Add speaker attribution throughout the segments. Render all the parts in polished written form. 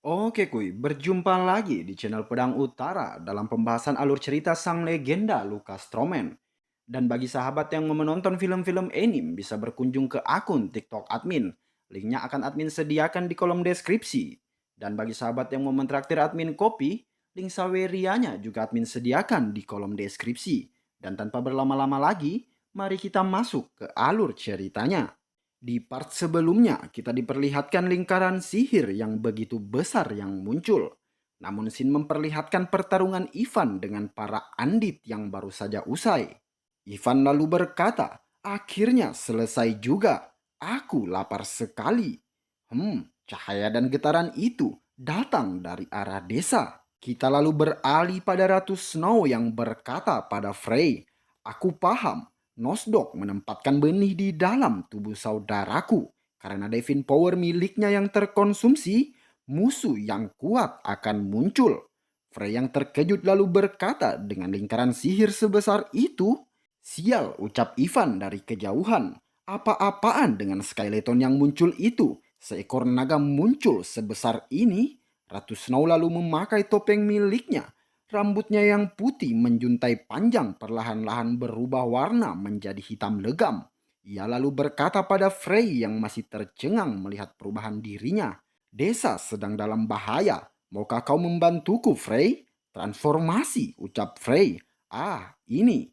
Speaker 1: Oke kuy, berjumpa lagi di channel Pedang Utara dalam pembahasan alur cerita sang legenda Lucas Stroman. Dan bagi sahabat yang mau menonton film-film anime bisa berkunjung ke akun TikTok admin. Linknya akan admin sediakan di kolom deskripsi. Dan bagi sahabat yang mau mentraktir admin kopi, link sawerianya juga admin sediakan di kolom deskripsi. Dan tanpa berlama-lama lagi, mari kita masuk ke alur ceritanya. Di part sebelumnya, kita diperlihatkan lingkaran sihir yang begitu besar yang muncul. Namun scene memperlihatkan pertarungan Ivan dengan para andit yang baru saja usai. Ivan lalu berkata, akhirnya selesai juga. Aku lapar sekali. Cahaya dan getaran itu datang dari arah desa. Kita lalu beralih pada Ratu Snow yang berkata pada Frey, aku paham, Nosdok menempatkan benih di dalam tubuh saudaraku. Karena Devin Power miliknya yang terkonsumsi, musuh yang kuat akan muncul. Frey yang terkejut lalu berkata dengan lingkaran sihir sebesar itu, sial, ucap Ivan dari kejauhan. Apa-apaan dengan skeleton yang muncul itu? Seekor naga muncul sebesar ini. Ratu Snow lalu memakai topeng miliknya. Rambutnya yang putih menjuntai panjang perlahan-lahan berubah warna menjadi hitam legam. Ia lalu berkata pada Frey yang masih tercengang melihat perubahan dirinya. Desa sedang dalam bahaya. Maukah kau membantuku, Frey? Transformasi, ucap Frey. Ah, ini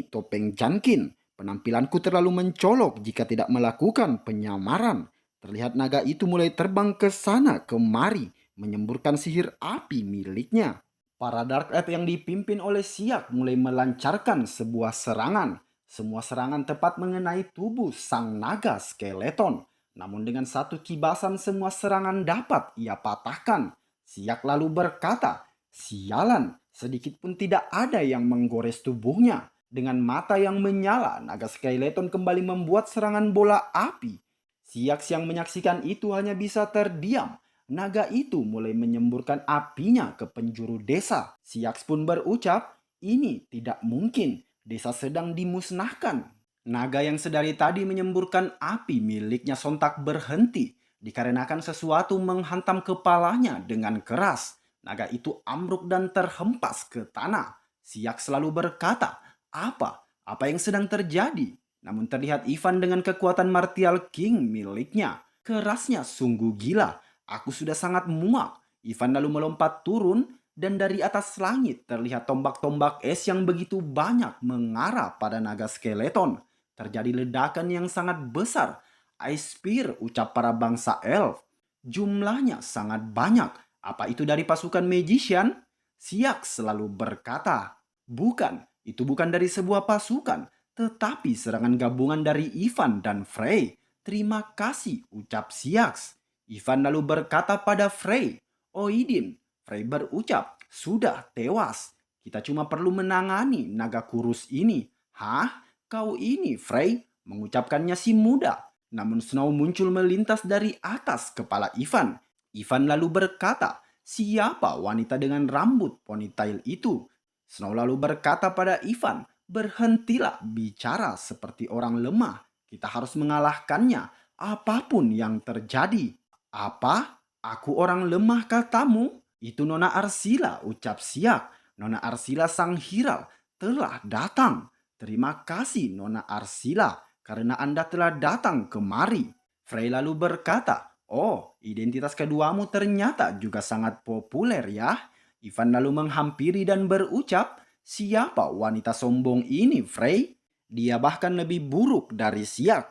Speaker 1: topeng Jankin. Penampilanku terlalu mencolok jika tidak melakukan penyamaran. Terlihat naga itu mulai terbang ke sana kemari, menyemburkan sihir api miliknya. Para Dark Elf yang dipimpin oleh Siak mulai melancarkan sebuah serangan. Semua serangan tepat mengenai tubuh sang naga skeleton. Namun dengan satu kibasan semua serangan dapat ia patahkan. Siak lalu berkata, sialan, sedikit pun tidak ada yang menggores tubuhnya. Dengan mata yang menyala, naga skeleton kembali membuat serangan bola api. Siak yang menyaksikan itu hanya bisa terdiam. Naga itu mulai menyemburkan apinya ke penjuru desa. Siaks pun berucap, ini tidak mungkin. Desa sedang dimusnahkan. Naga yang sedari tadi menyemburkan api miliknya sontak berhenti. Dikarenakan sesuatu menghantam kepalanya dengan keras. Naga itu ambruk dan terhempas ke tanah. Siak selalu berkata, apa? Apa yang sedang terjadi? Namun terlihat Ivan dengan kekuatan martial king miliknya. Kerasnya sungguh gila. Aku sudah sangat muak. Ivan lalu melompat turun dan dari atas langit terlihat tombak-tombak es yang begitu banyak mengarah pada naga skeleton. Terjadi ledakan yang sangat besar. Ice Spear, ucap para bangsa elf. Jumlahnya sangat banyak. Apa itu dari pasukan magician? Siak selalu berkata, bukan, itu bukan dari sebuah pasukan, tetapi serangan gabungan dari Ivan dan Frey. Terima kasih, ucap Siaks. Ivan lalu berkata pada Frey, Oidin. Frey berucap, sudah tewas. Kita cuma perlu menangani naga kurus ini. Hah? Kau ini, Frey? Mengucapkannya si muda. Namun Snow muncul melintas dari atas kepala Ivan. Ivan lalu berkata, siapa wanita dengan rambut ponytail itu? Snow lalu berkata pada Ivan, berhentilah bicara seperti orang lemah. Kita harus mengalahkannya, apapun yang terjadi. Apa? Aku orang lemah katamu? Itu Nona Arsila, ucap Siak. Nona Arsila sang hiral telah datang. Terima kasih Nona Arsila karena Anda telah datang kemari. Frey lalu berkata, oh, identitas keduamu ternyata juga sangat populer ya. Ivan lalu menghampiri dan berucap, siapa wanita sombong ini, Frey? Dia bahkan lebih buruk dari Siak.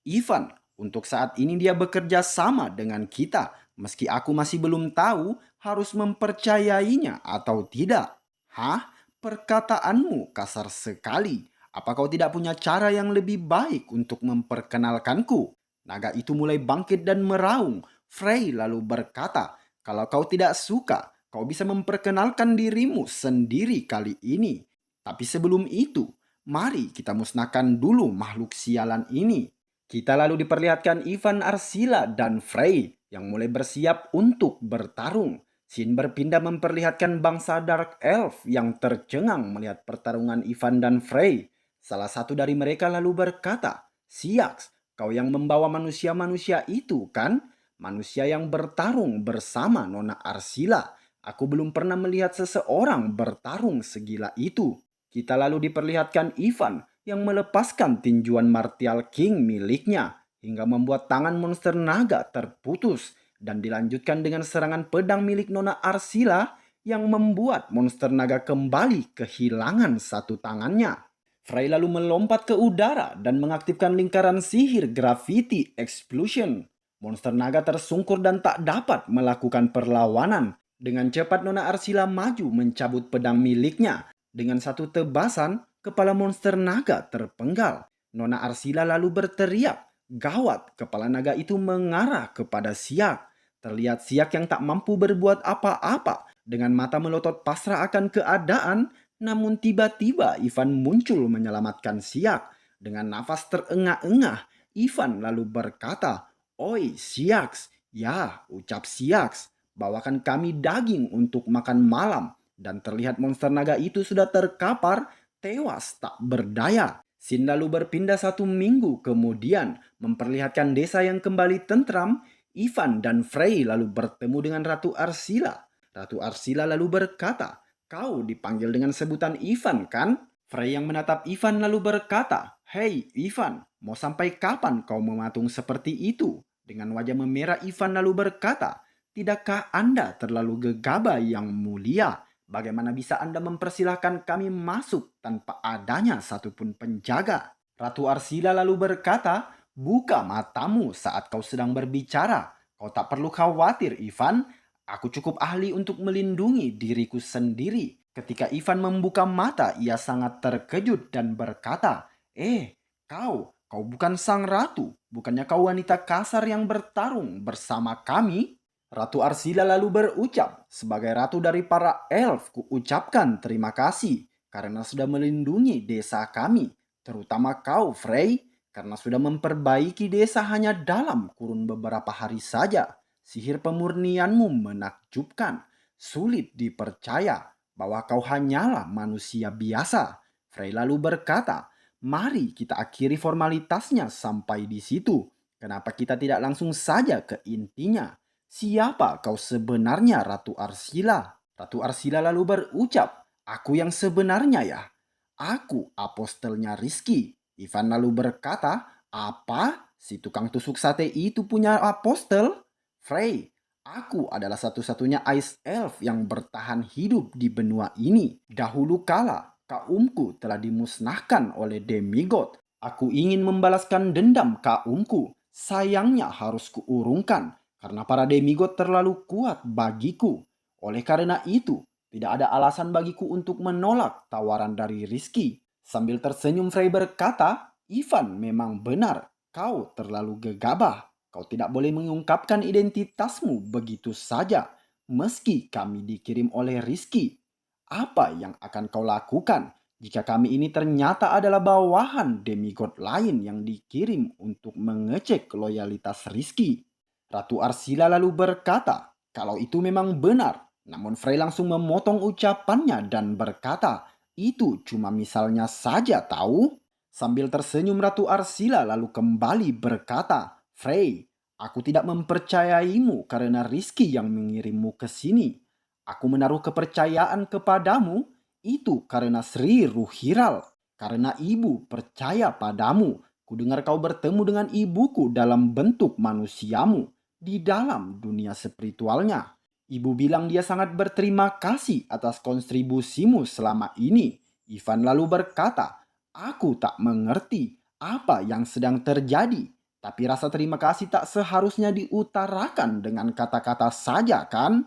Speaker 1: Ivan, untuk saat ini dia bekerja sama dengan kita, meski aku masih belum tahu harus mempercayainya atau tidak. Hah? Perkataanmu kasar sekali. Apa kau tidak punya cara yang lebih baik untuk memperkenalkanku? Naga itu mulai bangkit dan meraung. Frey lalu berkata, kalau kau tidak suka, kau bisa memperkenalkan dirimu sendiri kali ini. Tapi sebelum itu, mari kita musnahkan dulu makhluk sialan ini. Kita lalu diperlihatkan Ivan Arsila dan Frey yang mulai bersiap untuk bertarung. Scene berpindah memperlihatkan bangsa Dark Elf yang tercengang melihat pertarungan Ivan dan Frey. Salah satu dari mereka lalu berkata, Siaks, kau yang membawa manusia-manusia itu kan? manusia yang bertarung bersama Nona Arsila. Aku belum pernah melihat seseorang bertarung segila itu. Kita lalu diperlihatkan Ivan yang melepaskan tinjuan Martial King miliknya hingga membuat tangan monster naga terputus dan dilanjutkan dengan serangan pedang milik Nona Arsila yang membuat monster naga kembali kehilangan satu tangannya. Frey lalu melompat ke udara dan mengaktifkan lingkaran sihir Gravity Explosion. Monster naga tersungkur dan tak dapat melakukan perlawanan. Dengan cepat Nona Arsila maju mencabut pedang miliknya. Dengan satu tebasan, kepala monster naga terpenggal. Nona Arsila lalu berteriak. Gawat, kepala naga itu mengarah kepada Siak. Terlihat Siak yang tak mampu berbuat apa-apa. Dengan mata melotot pasrah akan keadaan, namun tiba-tiba Ivan muncul menyelamatkan Siak. Dengan nafas terengah-engah, Ivan lalu berkata, "Oi, Siaks, ya, ucap Siaks, bawakan kami daging untuk makan malam." Dan terlihat monster naga itu sudah terkapar, tewas tak berdaya. Sin lalu berpindah 1 minggu kemudian, memperlihatkan desa yang kembali tentram. Ivan dan Frey lalu bertemu dengan Ratu Arsila. Ratu Arsila lalu berkata, "Kau dipanggil dengan sebutan Ivan, kan?" Frey yang menatap Ivan lalu berkata, "Hei Ivan, mau sampai kapan kau mematung seperti itu?" Dengan wajah memerah Ivan lalu berkata, "Tidakkah Anda terlalu gegabah yang mulia? Bagaimana bisa Anda mempersilahkan kami masuk tanpa adanya satupun penjaga?" Ratu Arsila lalu berkata, "Buka matamu saat kau sedang berbicara. Kau tak perlu khawatir, Ivan. Aku cukup ahli untuk melindungi diriku sendiri." Ketika Ivan membuka mata, ia sangat terkejut dan berkata, kau bukan sang ratu. Bukannya kau wanita kasar yang bertarung bersama kami?" Ratu Arsila lalu berucap, "Sebagai ratu dari para elf, kuucapkan terima kasih karena sudah melindungi desa kami. Terutama kau, Frey, karena sudah memperbaiki desa hanya dalam kurun beberapa hari saja. Sihir pemurnianmu menakjubkan. Sulit dipercaya bahwa kau hanyalah manusia biasa." Frey lalu berkata, "Mari kita akhiri formalitasnya sampai di situ. Kenapa kita tidak langsung saja ke intinya? Siapa kau sebenarnya, Ratu Arsila?" Ratu Arsila lalu berucap, "Aku yang sebenarnya ya. Aku apostelnya Rizky." Ivan lalu berkata, "Apa? Si tukang tusuk sate itu punya apostel?" "Frey, aku adalah satu-satunya Ice Elf yang bertahan hidup di benua ini. Dahulu kala, kaumku telah dimusnahkan oleh demigod. Aku ingin membalaskan dendam kaumku. Sayangnya harus kuurungkan karena para demigod terlalu kuat bagiku. Oleh karena itu, tidak ada alasan bagiku untuk menolak tawaran dari Rizky." Sambil tersenyum Frey berkata, "Ivan memang benar. Kau terlalu gegabah. Kau tidak boleh mengungkapkan identitasmu begitu saja. Meski kami dikirim oleh Rizky, apa yang akan kau lakukan jika kami ini ternyata adalah bawahan demigod lain yang dikirim untuk mengecek loyalitas Rizky?" Ratu Arsila lalu berkata, "Kalau itu memang benar." Namun Frey langsung memotong ucapannya dan berkata, "Itu cuma misalnya saja tahu." Sambil tersenyum Ratu Arsila lalu kembali berkata, "Frey, aku tidak mempercayaimu karena Rizky yang mengirimmu ke sini. Aku menaruh kepercayaan kepadamu itu karena Sri Ruhiral. Karena ibu percaya padamu. Kudengar kau bertemu dengan ibuku dalam bentuk manusiamu di dalam dunia spiritualnya. Ibu bilang dia sangat berterima kasih atas kontribusimu selama ini." Ivan lalu berkata, "Aku tak mengerti apa yang sedang terjadi. Tapi rasa terima kasih tak seharusnya diutarakan dengan kata-kata saja, kan?"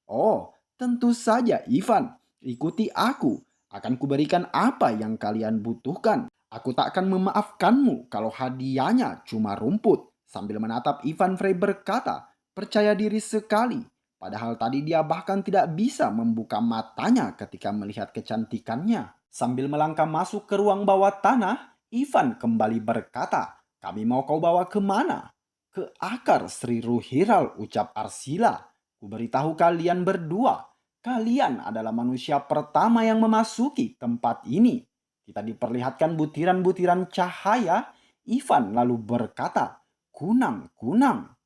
Speaker 1: "Oh, tentu saja, Ivan. Ikuti aku. Akan kuberikan apa yang kalian butuhkan. Aku tak akan memaafkanmu kalau hadiahnya cuma rumput." Sambil menatap Ivan, Frey berkata, "Percaya diri sekali. Padahal tadi dia bahkan tidak bisa membuka matanya ketika melihat kecantikannya." Sambil melangkah masuk ke ruang bawah tanah, Ivan kembali berkata, "Kami mau kau bawa kemana?" "Ke akar Sri Ruhiral," ucap Arsila. "Kuberitahu kalian berdua, kalian adalah manusia pertama yang memasuki tempat ini." Kita diperlihatkan butiran-butiran cahaya. Ivan lalu berkata, "Kunang, kunang."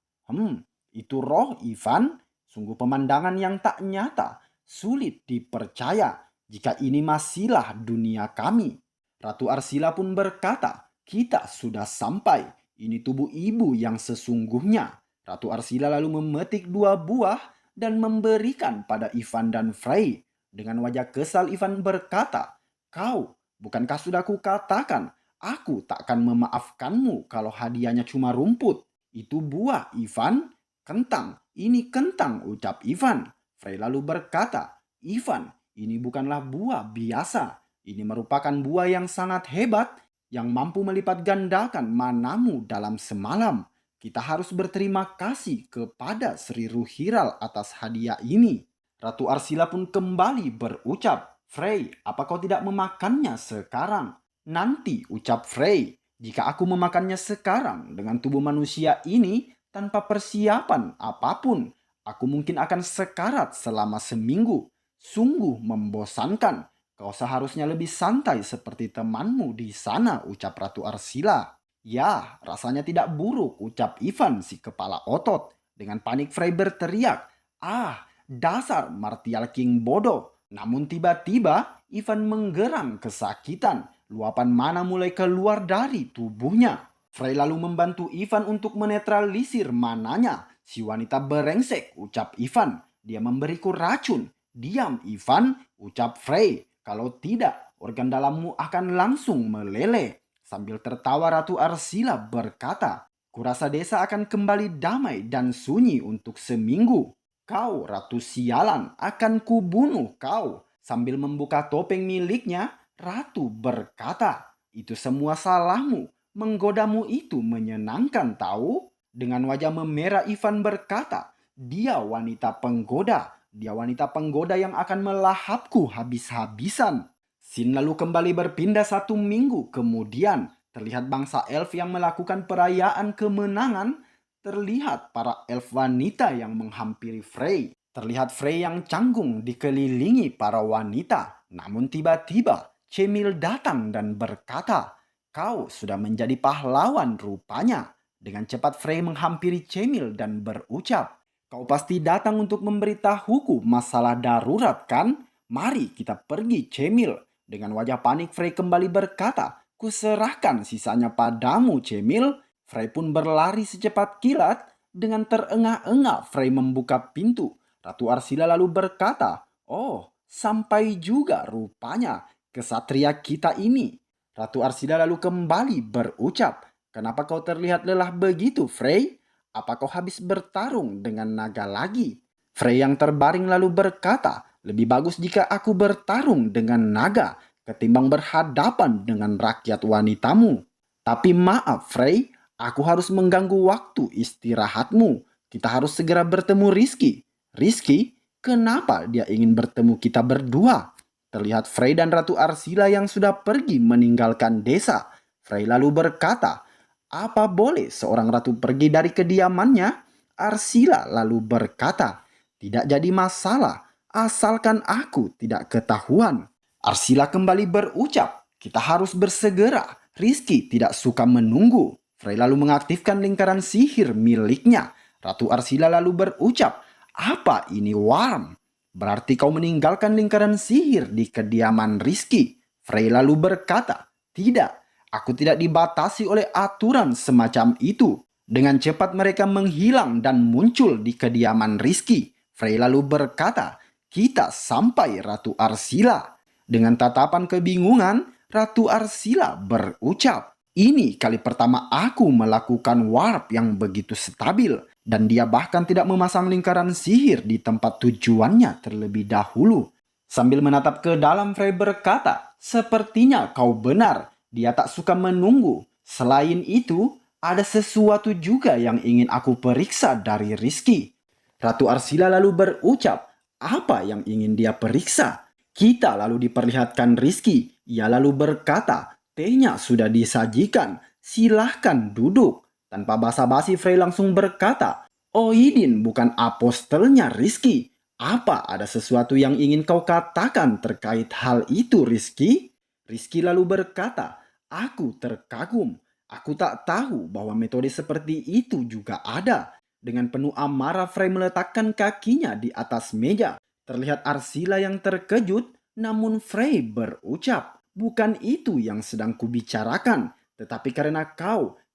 Speaker 1: Itu roh, Ivan. Sungguh pemandangan yang tak nyata. Sulit dipercaya jika ini masihlah dunia kami. Ratu Arsila pun berkata, kita sudah sampai. Ini tubuh ibu yang sesungguhnya. Ratu Arsila lalu memetik 2 buah dan memberikan pada Ivan dan Frey. Dengan wajah kesal Ivan berkata, kau, bukankah sudah kukatakan, aku takkan memaafkanmu kalau hadiahnya cuma rumput. Itu buah, Ivan. Kentang, ini kentang, ucap Ivan. Frey lalu berkata, Ivan, ini bukanlah buah biasa. Ini merupakan buah yang sangat hebat yang mampu melipat gandakan manamu dalam semalam. Kita harus berterima kasih kepada Sri Ruhiral atas hadiah ini. Ratu Arsila pun kembali berucap, Frey, apa kau tidak memakannya sekarang? Nanti, ucap Frey, jika aku memakannya sekarang dengan tubuh manusia ini, tanpa persiapan apapun, aku mungkin akan sekarat selama seminggu. Sungguh membosankan. Kau seharusnya lebih santai seperti temanmu di sana, ucap Ratu Arsila. Ya, rasanya tidak buruk, ucap Ivan si kepala otot. Dengan panik Frey berteriak, ah, dasar Martial King bodoh. Namun tiba-tiba Ivan menggeram kesakitan. Luapan mana mulai keluar dari tubuhnya. Frey lalu membantu Ivan untuk menetralisir mananya. Si wanita berengsek, ucap Ivan. Dia memberiku racun. Diam, Ivan, ucap Frey. Kalau tidak, organ dalammu akan langsung meleleh. Sambil tertawa Ratu Arsila berkata, kurasa desa akan kembali damai dan sunyi untuk seminggu. Kau, Ratu Sialan, akan kubunuh kau. Sambil membuka topeng miliknya, Ratu berkata, itu semua salahmu. Menggodamu itu menyenangkan tahu? Dengan wajah memerah Ivan berkata, dia wanita penggoda. Dia wanita penggoda yang akan melahapku habis-habisan. Sin lalu kembali berpindah 1 minggu kemudian. Terlihat bangsa elf yang melakukan perayaan kemenangan. Terlihat para elf wanita yang menghampiri Frey. Terlihat Frey yang canggung dikelilingi para wanita. Namun tiba-tiba Cemil datang dan berkata, kau sudah menjadi pahlawan rupanya. Dengan cepat Frey menghampiri Cemil dan berucap, kau pasti datang untuk memberitahuku masalah darurat kan? Mari kita pergi, Cemil. Dengan wajah panik Frey kembali berkata, kuserahkan sisanya padamu, Cemil. Frey pun berlari secepat kilat. Dengan terengah-engah Frey membuka pintu. Ratu Arsila lalu berkata, oh, sampai juga rupanya kesatria kita ini. Ratu Arsila lalu kembali berucap, kenapa kau terlihat lelah begitu, Frey? Apa kau habis bertarung dengan naga lagi? Frey yang terbaring lalu berkata, lebih bagus jika aku bertarung dengan naga ketimbang berhadapan dengan rakyat wanitamu. Tapi maaf, Frey, aku harus mengganggu waktu istirahatmu. Kita harus segera bertemu Rizky. Rizky, kenapa dia ingin bertemu kita berdua? Terlihat Frey dan Ratu Arsila yang sudah pergi meninggalkan desa. Frey lalu berkata, apa boleh seorang ratu pergi dari kediamannya? Arsila lalu berkata, tidak jadi masalah, asalkan aku tidak ketahuan. Arsila kembali berucap, kita harus bersegera, Rizky tidak suka menunggu. Frey lalu mengaktifkan lingkaran sihir miliknya. Ratu Arsila lalu berucap, apa ini Warm? Berarti kau meninggalkan lingkaran sihir di kediaman Rizky. Frey lalu berkata, tidak, aku tidak dibatasi oleh aturan semacam itu. Dengan cepat mereka menghilang dan muncul di kediaman Rizky. Frey lalu berkata, kita sampai Ratu Arsila. Dengan tatapan kebingungan, Ratu Arsila berucap, ini kali pertama aku melakukan warp yang begitu stabil. Dan dia bahkan tidak memasang lingkaran sihir di tempat tujuannya terlebih dahulu. Sambil menatap ke dalam, Frey berkata, sepertinya kau benar, dia tak suka menunggu. Selain itu, ada sesuatu juga yang ingin aku periksa dari Rizky. Ratu Arsila lalu berucap, apa yang ingin dia periksa? Kita lalu diperlihatkan Rizky. Ia lalu berkata, tehnya sudah disajikan, silahkan duduk. Tanpa basa-basi Frey langsung berkata, Oidin bukan apostelnya Rizky. Apa ada sesuatu yang ingin kau katakan terkait hal itu Rizky? Rizky lalu berkata, aku terkagum. Aku tak tahu bahwa metode seperti itu juga ada. Dengan penuh amarah, Frey meletakkan kakinya di atas meja. Terlihat Arsila yang terkejut, namun Frey berucap, "Bukan itu yang sedang kubicarakan, tetapi karena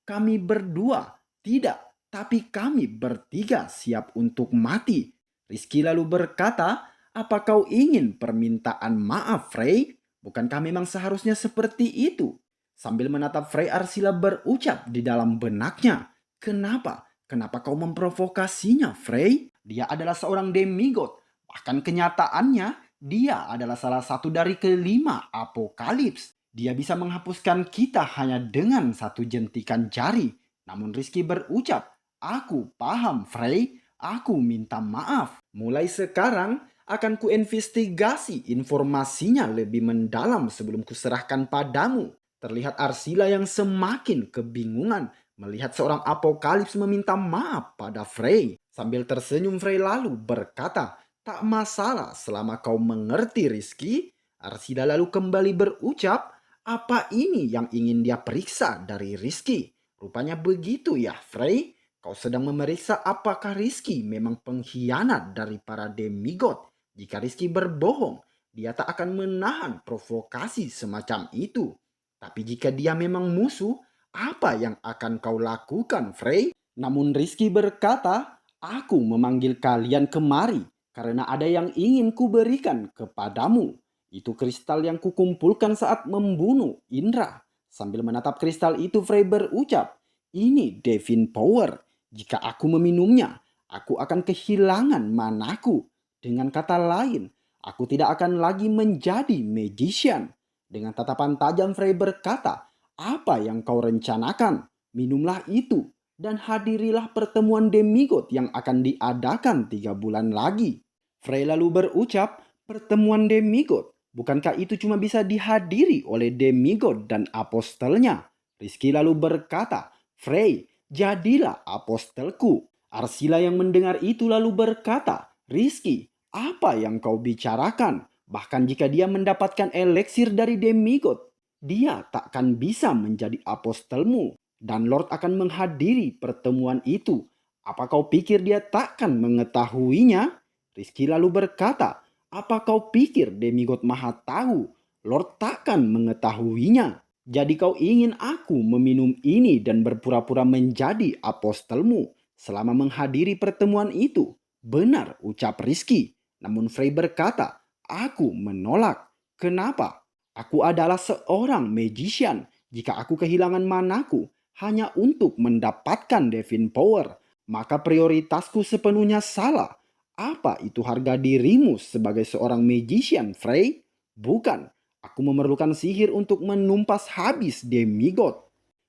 Speaker 1: kami berdua, tidak, tapi kami bertiga siap untuk mati." Rizky lalu berkata, "Apa kau ingin permintaan maaf, Frey? Bukankah memang seharusnya seperti itu?" Sambil menatap Frey, Arsila berucap di dalam benaknya, "Kenapa? Kenapa kau memprovokasinya, Frey? Dia adalah seorang demigod. Bahkan kenyataannya, dia adalah salah satu dari kelima apokalips. Dia bisa menghapuskan kita hanya dengan satu jentikan jari." Namun Rizky berucap, "Aku paham, Frey. Aku minta maaf. Mulai sekarang akan kuinvestigasi informasinya lebih mendalam sebelum kuserahkan padamu." Terlihat Arsila yang semakin kebingungan melihat seorang apokalips meminta maaf pada Frey. Sambil tersenyum, Frey lalu berkata, "Tak masalah selama kau mengerti, Rizky." Arsila lalu kembali berucap, "Apa ini yang ingin dia periksa dari Rizky? Rupanya begitu ya, Frey. Kau sedang memeriksa apakah Rizky memang pengkhianat dari para demigod. Jika Rizky berbohong, dia tak akan menahan provokasi semacam itu. Tapi jika dia memang musuh, apa yang akan kau lakukan, Frey?" Namun Rizky berkata, "Aku memanggil kalian kemari karena ada yang ingin kuberikan kepadamu. Itu kristal yang kukumpulkan saat membunuh Indra." Sambil menatap kristal itu, Frey berucap, "Ini Divine Power. Jika aku meminumnya, aku akan kehilangan manaku. Dengan kata lain, aku tidak akan lagi menjadi magician." Dengan tatapan tajam, Frey berkata, "Apa yang kau rencanakan? Minumlah itu dan hadirilah pertemuan demigod yang akan diadakan 3 bulan lagi." Frey lalu berucap, "Pertemuan demigod? Bukankah itu cuma bisa dihadiri oleh demigod dan apostelnya?" Rizky lalu berkata, "Frey, jadilah apostelku." Arsila yang mendengar itu lalu berkata, "Rizky, apa yang kau bicarakan? Bahkan jika dia mendapatkan eliksir dari demigod, dia takkan bisa menjadi apostelmu. Dan Lord akan menghadiri pertemuan itu. Apa kau pikir dia takkan mengetahuinya?" Rizky lalu berkata, "Apa kau pikir demigod maha tahu? Lord takkan mengetahuinya. Jadi kau ingin aku meminum ini dan berpura-pura menjadi apostelmu selama menghadiri pertemuan itu?" "Benar," ucap Rizky. Namun Frey berkata, "Aku menolak." "Kenapa?" "Aku adalah seorang magician. Jika aku kehilangan manaku hanya untuk mendapatkan Divine Power, maka prioritasku sepenuhnya salah. Apa itu harga dirimu sebagai seorang magician, Frey? Bukan. Aku memerlukan sihir untuk menumpas habis demigod.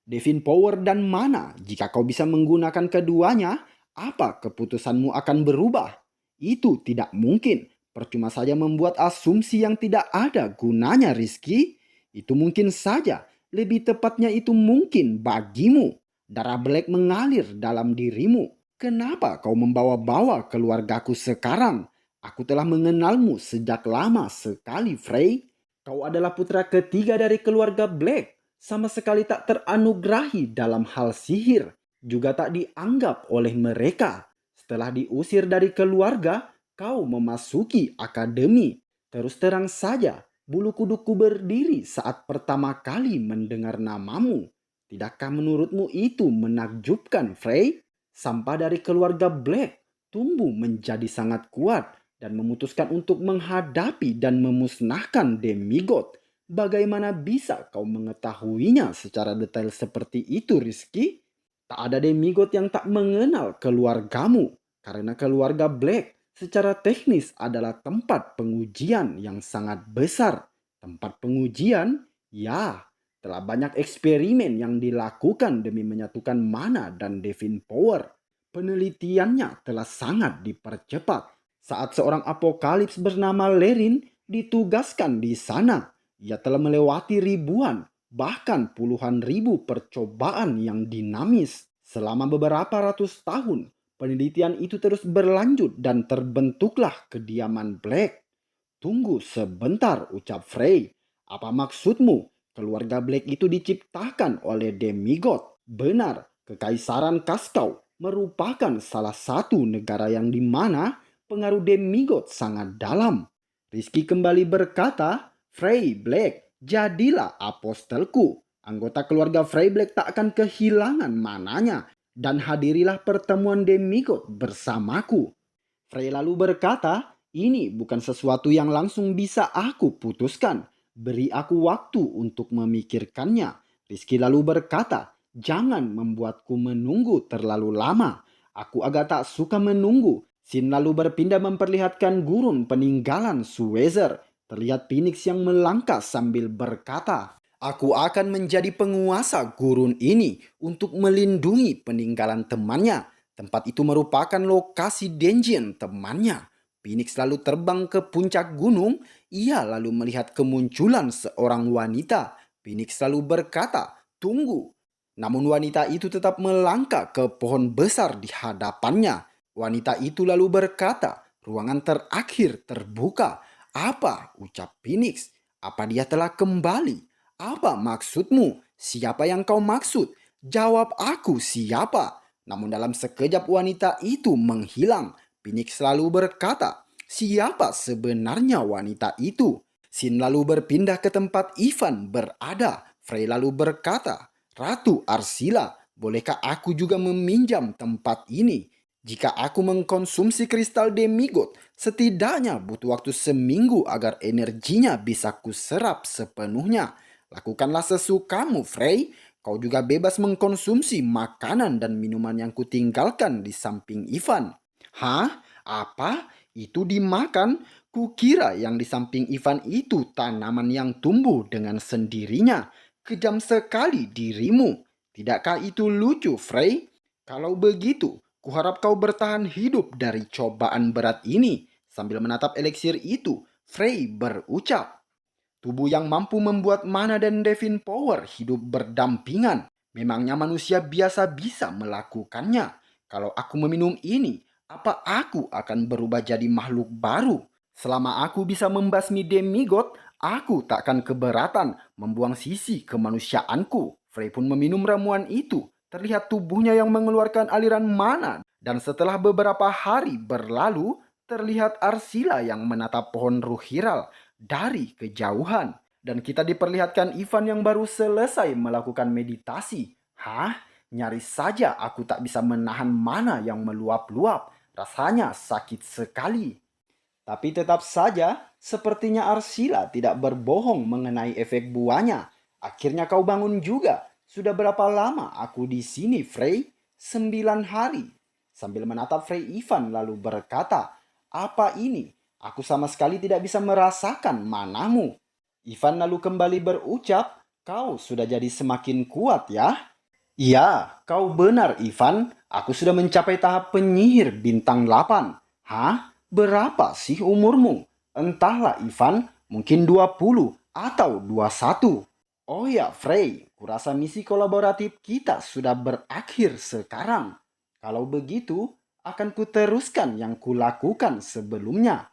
Speaker 1: Divine Power dan mana? Jika kau bisa menggunakan keduanya, apa keputusanmu akan berubah?" "Itu tidak mungkin. Percuma saja membuat asumsi yang tidak ada gunanya, Rizky. Itu mungkin saja. Lebih tepatnya itu mungkin bagimu. Darah Black mengalir dalam dirimu. Kenapa kau membawa-bawa keluargaku sekarang? Aku telah mengenalmu sejak lama sekali, Frey. Kau adalah putra ketiga dari keluarga Black. Sama sekali tak teranugerahi dalam hal sihir. Juga tak dianggap oleh mereka. Setelah diusir dari keluarga, kau memasuki akademi. Terus terang saja, bulu kudukku berdiri saat pertama kali mendengar namamu. Tidakkah menurutmu itu menakjubkan, Frey? Sampah dari keluarga Black tumbuh menjadi sangat kuat dan memutuskan untuk menghadapi dan memusnahkan demigod. Bagaimana bisa kau mengetahuinya secara detail seperti itu, Rizky? Tak ada demigod yang tak mengenal keluargamu, karena keluarga Black secara teknis adalah tempat pengujian yang sangat besar. Tempat pengujian? Ya, telah banyak eksperimen yang dilakukan demi menyatukan mana dan Divine Power. Penelitiannya telah sangat dipercepat. Saat seorang apokalips bernama Lerin ditugaskan di sana, ia telah melewati ribuan, bahkan puluhan ribu percobaan yang dinamis. Selama beberapa ratus tahun, penelitian itu terus berlanjut dan terbentuklah kediaman Black. "Tunggu sebentar," ucap Frey. "Apa maksudmu? Keluarga Black itu diciptakan oleh demigod." "Benar, Kekaisaran Kaskau merupakan salah satu negara yang di mana pengaruh demigod sangat dalam. Rizky kembali berkata, Frey Black, jadilah apostelku. Anggota keluarga Frey Black tak akan kehilangan mananya dan hadirilah pertemuan demigod bersamaku. Frey lalu berkata, ini bukan sesuatu yang langsung bisa aku putuskan. Beri aku waktu untuk memikirkannya. Rizky lalu berkata, jangan membuatku menunggu terlalu lama. Aku agak tak suka menunggu. Sin lalu berpindah memperlihatkan gurun peninggalan Suezer. Terlihat Phoenix yang melangkah sambil berkata, aku akan menjadi penguasa gurun ini untuk melindungi peninggalan temannya. Tempat itu merupakan lokasi Denjin temannya. Phoenix lalu terbang ke puncak gunung. Ia lalu melihat kemunculan seorang wanita. Phoenix lalu berkata, tunggu. Namun wanita itu tetap melangkah ke pohon besar di hadapannya. Wanita itu lalu berkata, ruangan terakhir terbuka. Apa? Ucap Phoenix. Apa dia telah kembali? Apa maksudmu? Siapa yang kau maksud? Jawab aku siapa? Namun dalam sekejap wanita itu menghilang. Phoenix lalu berkata, siapa sebenarnya wanita itu? Sin lalu berpindah ke tempat Ivan berada. Frey lalu berkata, Ratu Arsila, bolehkah aku juga meminjam tempat ini? Jika aku mengkonsumsi kristal demigod, setidaknya butuh waktu seminggu agar energinya bisa kuserap sepenuhnya. Lakukanlah sesukamu, Frey. Kau juga bebas mengkonsumsi makanan dan minuman yang kutinggalkan di samping Ivan. Hah? Apa? Itu dimakan? Kukira yang di samping Ivan itu tanaman yang tumbuh dengan sendirinya. Kejam sekali dirimu. Tidakkah itu lucu, Frey? Kalau begitu, kuharap kau bertahan hidup dari cobaan berat ini. Sambil menatap eliksir itu, Frey berucap, tubuh yang mampu membuat mana dan Devin Power hidup berdampingan. Memangnya manusia biasa bisa melakukannya. Kalau aku meminum ini, apa aku akan berubah jadi makhluk baru? Selama aku bisa membasmi demigod, aku tak akan keberatan membuang sisi kemanusiaanku. Frey pun meminum ramuan itu. Terlihat tubuhnya yang mengeluarkan aliran mana. Dan setelah beberapa hari berlalu, terlihat Arsila yang menatap pohon ruhiral dari kejauhan. Dan kita diperlihatkan Ivan yang baru selesai melakukan meditasi. Hah? Nyaris saja aku tak bisa menahan mana yang meluap-luap. Rasanya sakit sekali. Tapi tetap saja, sepertinya Arsila tidak berbohong mengenai efek buahnya. Akhirnya kau bangun juga. Sudah berapa lama aku di sini, Frey? 9 hari. Sambil menatap Frey, Ivan lalu berkata, apa ini? Aku sama sekali tidak bisa merasakan manamu. Ivan lalu kembali berucap, kau sudah jadi semakin kuat ya. Iya, kau benar Ivan. Aku sudah mencapai tahap penyihir bintang 8. Hah? Berapa sih umurmu? Entahlah Ivan, mungkin 20 atau 21. Oh ya Frey, kurasa misi kolaboratif kita sudah berakhir sekarang. Kalau begitu, akan kuteruskan yang kulakukan sebelumnya.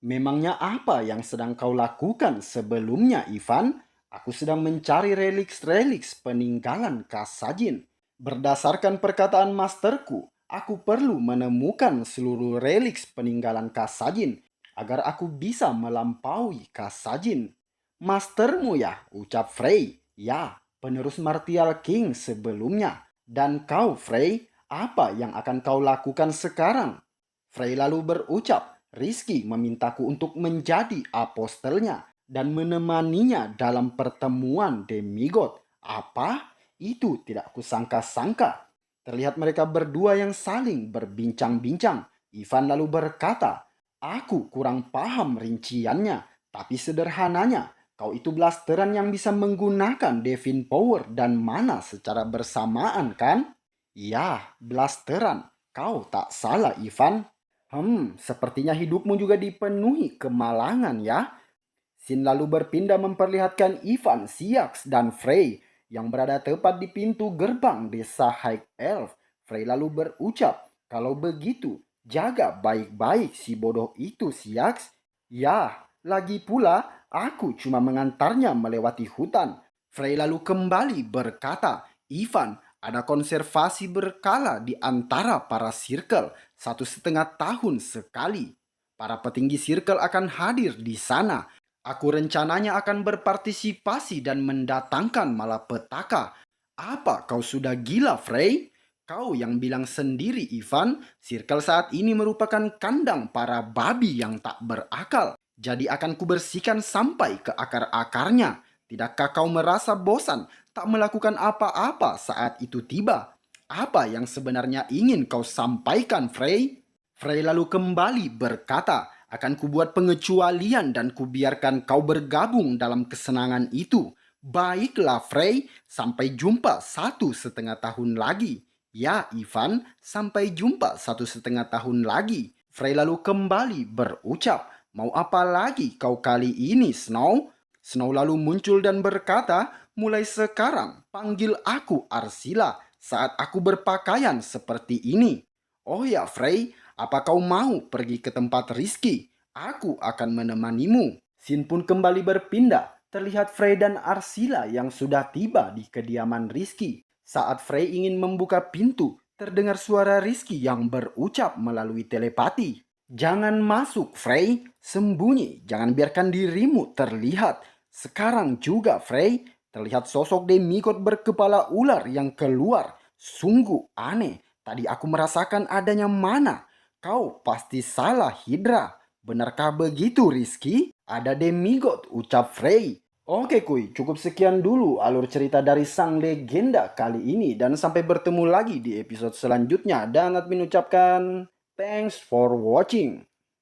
Speaker 1: Memangnya apa yang sedang kau lakukan sebelumnya, Ivan? Aku sedang mencari reliks-reliks peninggalan Kasajin. Berdasarkan perkataan masterku, aku perlu menemukan seluruh reliks peninggalan Kasajin agar aku bisa melampaui Kasajin. Mastermu ya, ucap Frey. Ya, penerus Martial King sebelumnya. Dan kau, Frey, apa yang akan kau lakukan sekarang? Frey lalu berucap, Rizky memintaku untuk menjadi apostelnya dan menemaninya dalam pertemuan demigod. Apa? Itu tidak kusangka-sangka. Terlihat mereka berdua yang saling berbincang-bincang. Ivan lalu berkata, aku kurang paham rinciannya, tapi sederhananya, kau itu blasteran yang bisa menggunakan Devin Power dan mana secara bersamaan kan? Ya, blasteran. Kau tak salah, Ivan. Sepertinya hidupmu juga dipenuhi kemalangan ya. Sin lalu berpindah memperlihatkan Ivan, Siaks, dan Frey yang berada tepat di pintu gerbang desa High Elf. Frey lalu berucap, kalau begitu, jaga baik-baik si bodoh itu, Siaks. Ya, lagi pula aku cuma mengantarnya melewati hutan. Frey lalu kembali berkata, Ivan, Ada konservasi berkala di antara para circle 1,5 tahun sekali. Para petinggi circle akan hadir di sana. Aku rencananya akan berpartisipasi dan mendatangkan malapetaka. Apa kau sudah gila, Frey? Kau yang bilang sendiri, Ivan, circle saat ini merupakan kandang para babi yang tak berakal. Jadi akan kubersihkan sampai ke akar-akarnya. Tidakkah kau merasa bosan tak melakukan apa-apa saat itu tiba? Apa yang sebenarnya ingin kau sampaikan, Frey? Frey lalu kembali berkata, akan kubuat pengecualian dan kubiarkan kau bergabung dalam kesenangan itu. Baiklah, Frey, sampai jumpa 1,5 tahun lagi. Ya, Ivan, sampai jumpa 1,5 tahun lagi. Frey lalu kembali berucap, mau apa lagi kau kali ini, Snow? Snow lalu muncul dan berkata, mulai sekarang panggil aku Arsila saat aku berpakaian seperti ini. Oh ya, Frey, apa kau mau pergi ke tempat Rizky? Aku akan menemanimu. Sin pun kembali berpindah. Terlihat Frey dan Arsila yang sudah tiba di kediaman Rizky. Saat Frey ingin membuka pintu, terdengar suara Rizky yang berucap melalui telepati. Jangan masuk, Frey. Sembunyi, jangan biarkan dirimu terlihat. Sekarang juga, Frey, terlihat sosok demigod berkepala ular yang keluar. Sungguh aneh. Tadi aku merasakan adanya mana. Kau pasti salah, Hydra. Benarkah begitu, Rizky? Ada demigod, ucap Frey. Oke kuy, cukup sekian dulu alur cerita dari sang legenda kali ini. Dan sampai bertemu lagi di episode selanjutnya. Dan admin ucapkan thanks for watching.